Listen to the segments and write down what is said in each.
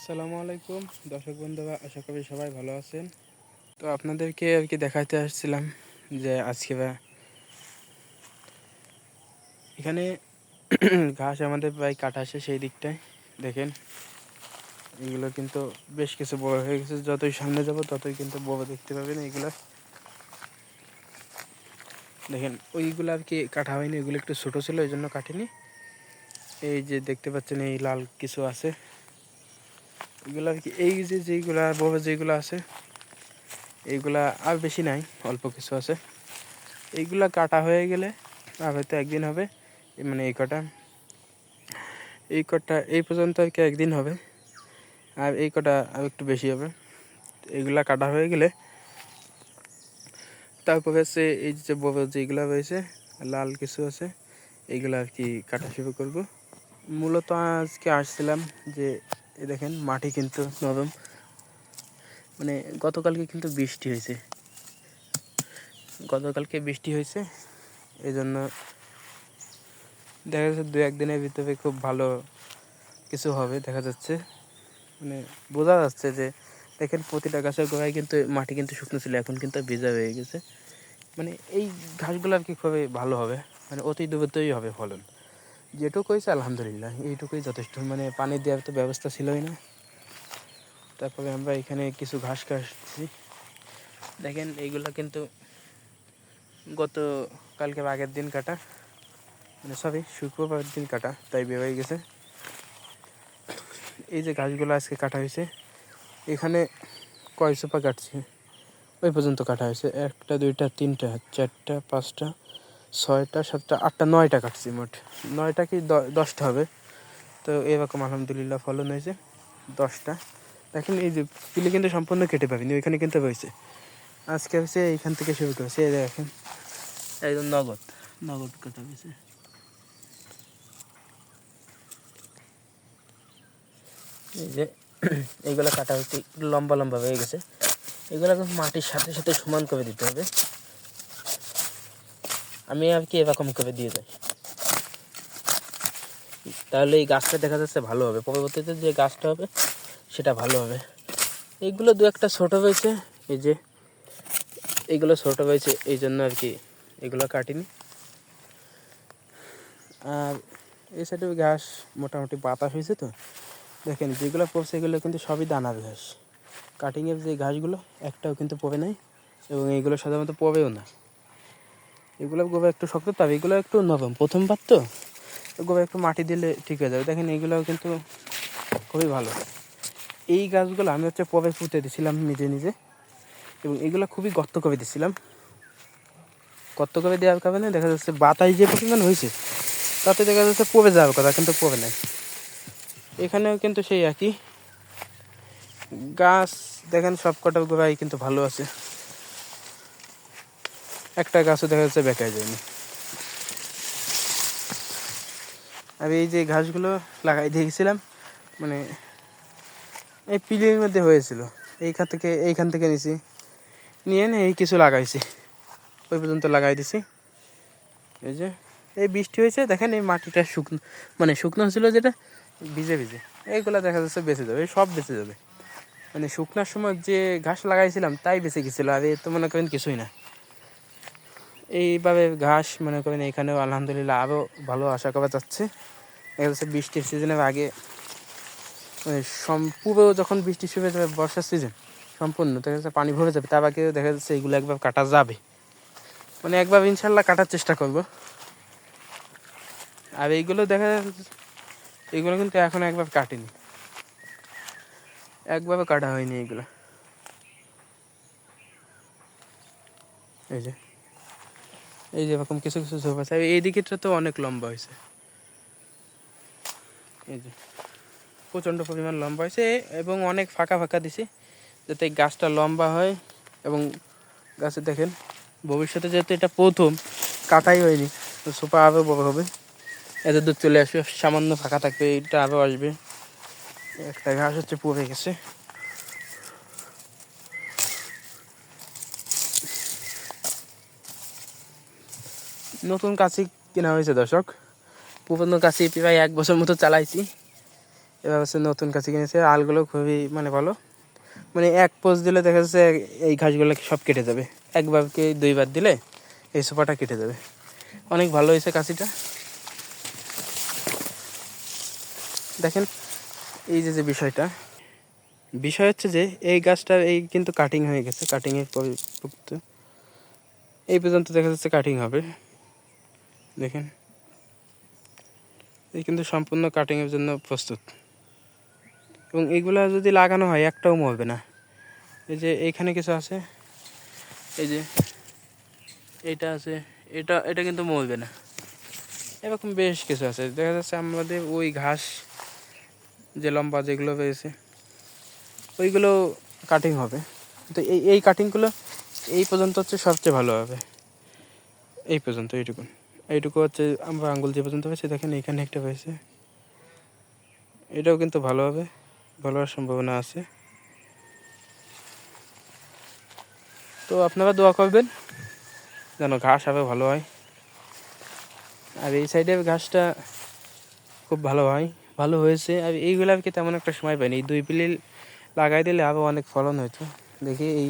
আসসালামু আলাইকুম দর্শক বন্ধুরা, আশা করি সবাই ভালো আছেন। তো আপনাদেরকে আর কি দেখাতে আসছিলাম যে আজকে এখানে ঘাস আমাদের প্রায় কাটা আসে। সেই দিকটায় দেখেন এগুলো কিন্তু বেশ কিছু বড় হয়ে গেছে। যতই সামনে যাব ততই কিন্তু বড় দেখতে পাবেন। এগুলো দেখেন, ওইগুলো আর কি কাটা হয়নি, এগুলো একটু ছোটো ছিল, এই জন্য কাটিনি। এই যে দেখতে পাচ্ছেন এই লাল কিছু আছে, এগুলো আর কি এই যে যেইগুলা বড় যেগুলো আছে এইগুলা আর বেশি নাই, অল্প কিছু আছে। এইগুলা কাটা হয়ে গেলে আর হয়তো একদিন হবে, মানে এই কটা এই পর্যন্ত আর কি একদিন হবে, আর এই কটা আর একটু বেশি হবে। এইগুলা কাটা হয়ে গেলে তারপরে হচ্ছে এই যে বড় যেগুলো রয়েছে লাল কিছু আছে, এইগুলো আর কি কাটা শুরু করব। মূলত আজকে আসছিলাম যে দেখেন মাটি কিন্তু নরম, মানে গতকালকে কিন্তু বৃষ্টি হয়েছে, এই জন্য দেখা যাচ্ছে 2-1 দিনের ভিতরে খুব ভালো কিছু হবে দেখা যাচ্ছে। মানে বোঝা যাচ্ছে যে দেখেন প্রতিটা গাছের গোড়ায় কিন্তু মাটি কিন্তু শুকনো ছিল, এখন কিন্তু ভিজা হয়ে গেছে। মানে এই ঘাসগুলো আর কি খুবই ভালো হবে, মানে অতি দ্রুতই হবে ফলন। যেটুকু হয়েছে আলহামদুলিল্লাহ, এইটুকুই যথেষ্ট। মানে পানি দেওয়ার তো ব্যবস্থা ছিলই না। তারপরে আমরা এখানে কিছু ঘাস কাটছি। দেখেন এইগুলো কিন্তু কালকে আগের দিন কাটা, মানে শুক্রবারের দিন কাটা, তাই বেরোয় গেছে। এই যে ঘাসগুলো আজকে কাটা হয়েছে, এখানে কয় সোপা কাটছি ওই পর্যন্ত কাটা হয়েছে। 1টা 2টা 3টা 4টা 5টা 6টা 7টা 8টা 9টা কাটছি, মোট 9টা কি 10টা হবে। তো এরকম আলহামদুলিল্লাহ ফলন হয়েছে 10টা। দেখেন এই যে পিলে কিন্তু সম্পূর্ণ কেটে পাবিনি, ওইখানে কিন্তু হয়েছে। আজকে হচ্ছে এইখান থেকে শুরু করেছে, এই দেখেন একদম নগদ কাটা হয়েছে। এই যে এইগুলো কাটা হচ্ছে, লম্বা লম্বা হয়ে গেছে। এগুলো মাটির সাথে সাথে সমান করে দিতে হবে। আমি আর কি এরকম করে দিয়ে যাই, তাহলে এই গাছটা দেখা যাচ্ছে ভালো হবে। পরবর্তীতে যে গাছটা হবে সেটা ভালো হবে। এইগুলো 2-একটা ছোটো হয়েছে, এই যে এইগুলো ছোটো হয়েছে, এই জন্য আর কি এগুলো কাটিনি। আর এই সাইডে ঘাস মোটামুটি বাতাস হয়েছে। তো দেখেন যেগুলো পড়ছে এগুলো কিন্তু সবই দানার ঘাস। কাটিংয়ের যে ঘাসগুলো একটাও কিন্তু পড়ে নাই, এবং এইগুলো সাধারণত পড়েও না। এগুলো গোবর একটু শক্ত, তবে এগুলো একটু নরম, প্রথমবার তো গোবর একটু মাটি দিলে ঠিক হয়ে যাবে। দেখেন এইগুলোও কিন্তু খুবই ভালো। এই গাছগুলো আমি পরে পুঁতে দিয়েছিলাম নিজে নিজে, এবং এইগুলো খুবই গর্ত করে দিয়েছিলাম। গর্ত করে দেওয়ার কারণে দেখা যাচ্ছে বাতাস যে পরিমাণ হয়েছে তাতে দেখা যাচ্ছে পড়ে যাওয়ার কথা, কিন্তু পড়ে নাই। এখানেও কিন্তু সেই একই গাছ, দেখেন সব কটার গোড়াই কিন্তু ভালো আছে, একটা গাছও দেখা যাচ্ছে বেঁকায় যায়নি। আর এই যে ঘাসগুলো লাগাই দিয়েছিলাম, মানে এই পিলের মধ্যে হয়েছিল, এইখান থেকে নিছি, নিয়ে এই কিছু লাগাইছি, ওই পর্যন্ত লাগাই দিছি। এই যে এই বৃষ্টি হয়েছে, দেখেন এই মাটিটা শুকনো ছিল, যেটা ভিজে এইগুলো দেখা যাচ্ছে বেঁচে যাবে, সব বেঁচে যাবে। মানে শুকনার সময় যে ঘাস লাগাইছিলাম তাই বেঁচে গেছিলো, আর তো মনে করেন কিছুই না। এইভাবে ঘাস মনে করেন এখানেও আলহামদুলিল্লাহ আরও ভালো আশা করা যাচ্ছে। দেখা যাচ্ছে বৃষ্টির সিজনের আগে, মানে পুরো যখন বৃষ্টি শুরু হয়ে যাবে, বর্ষার সিজন সম্পূর্ণ দেখা যাচ্ছে পানি ভরে যাবে, তার আগে দেখা যাচ্ছে এগুলো একবার কাটা যাবে। মানে একবার ইনশাল্লাহ কাটার চেষ্টা করব। আর এইগুলো এগুলো কিন্তু এখন একবার কাটিনি, একভাবে কাটা হয়নি এইগুলো। এই যে এরকম কিছু কিছু ঝোপ আছে, এই দিকেটা তো অনেক লম্বা হয়েছে। এই যে প্রচণ্ড পরিমাণ লম্বা হয়েছে, এবং অনেক ফাঁকা ফাঁকা দিছি যাতে গাছটা লম্বা হয়। এবং গাছে দেখেন ভবিষ্যতে যেহেতু এটা প্রথম কাটাই হয়নি, তো সোপা আরও বড় হবে, এত দূর চলে আসবে, সামান্য ফাঁকা থাকবে, এটা আরও আসবে। একটা ঘাস পড়ে গেছে। নতুন কাঁচি কেনা হয়েছে দর্শক, পুরনো কাঁচি প্রায় 1 বছর মতো চালাইছি, এবার হচ্ছে নতুন কাছে কিনেছে। আলগুলো খুবই মানে ভালো, মানে এক পোজ দিলে দেখা যাচ্ছে এই ঘাসগুলো সব কেটে যাবে, একবার কি দুইবার দিলে এই সোফাটা কেটে যাবে। অনেক ভালো হয়েছে কাশিটা। দেখেন এই যে বিষয়টা, বিষয় হচ্ছে যে এই গাছটা এই কিন্তু কাটিং হয়ে গেছে, কাটিংয়ের পরিপক্ত এই পর্যন্ত দেখা যাচ্ছে কাটিং হবে। দেখেন এই কিন্তু সম্পূর্ণ কাটিংয়ের জন্য প্রস্তুত, এবং এইগুলা যদি লাগানো হয় একটাও মরবে না। এই যে এইখানে কিছু আছে, এই যে এইটা আছে, এটা এটা কিন্তু মরবে না। এরকম বেশ কিছু আছে, দেখা যাচ্ছে আমাদের ওই ঘাস যে লম্বা যেগুলো রয়েছে ওইগুলো কাটিং হবে। তো এই কাটিংগুলো এই পর্যন্ত হচ্ছে সবচেয়ে ভালো হবে, এই পর্যন্ত এইটুকু হচ্ছে আমরা আঙ্গুল যে পর্যন্ত হয়েছে। দেখেন এখানে একটা হয়েছে, এটাও কিন্তু ভালো হবে, ভালো হওয়ার সম্ভাবনা আছে। তো আপনারা দোয়া করবেন যেন ঘাস আরও ভালো হয়। আর এই সাইডের ঘাসটা খুব ভালো হয়, ভালো হয়েছে। আর এইগুলো আর কি তেমন একটা সময় পাইনি, এই 2 পিলি লাগাই দিলে আরও অনেক ফলন হতো। দেখি এই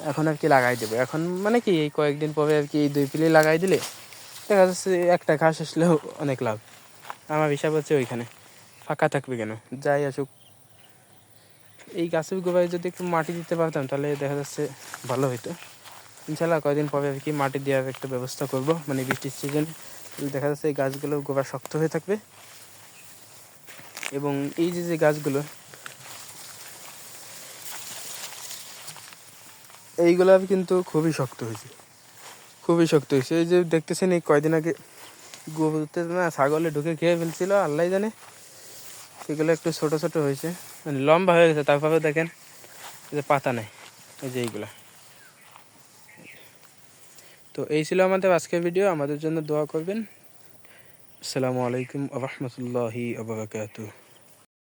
এখন আর কি লাগাই দেবো, এখন মানে কি এই কয়েকদিন পরে আর কি এই 2 পিলি লাগাই দিলে দেখা যাচ্ছে একটা ঘাস আসলেও অনেক লাভ। আমার হিসাব হচ্ছে ওইখানে ফাঁকা থাকবে কেন, যাই আসুক। এই গাছের গোড়ায় যদি একটু মাটি দিতে পারতাম তাহলে দেখা যাচ্ছে ভালো হতো। ইনশাল্লাহ কয়েকদিন পরে আর কি মাটি দেওয়ার একটা ব্যবস্থা করব, মানে বৃষ্টির সিজনে দেখা যাচ্ছে এই গাছগুলো গোড়া শক্ত হয়ে থাকবে। এবং এই যে গাছগুলো এইগুলো কিন্তু খুবই শক্ত হয়েছে, খুবই শক্ত হয়েছে। এই যে দেখতেছেন এই কয়দিন আগে গরুতে না ছাগলে ঢুকে খেয়ে ফেলছিল, আল্লাহ জানে। এগুলো একটু ছোট ছোট হয়েছে, মানে লম্বা হয়ে গেছে। তারপরে দেখেন এই যে পাতা নেই, এই যে এইগুলা। তো এই ছিল আমাদের আজকের ভিডিও, আমাদের জন্য দোয়া করবেন। আসসালামু আলাইকুম ওয়া রাহমাতুল্লাহি ওয়া বারাকাতুহু।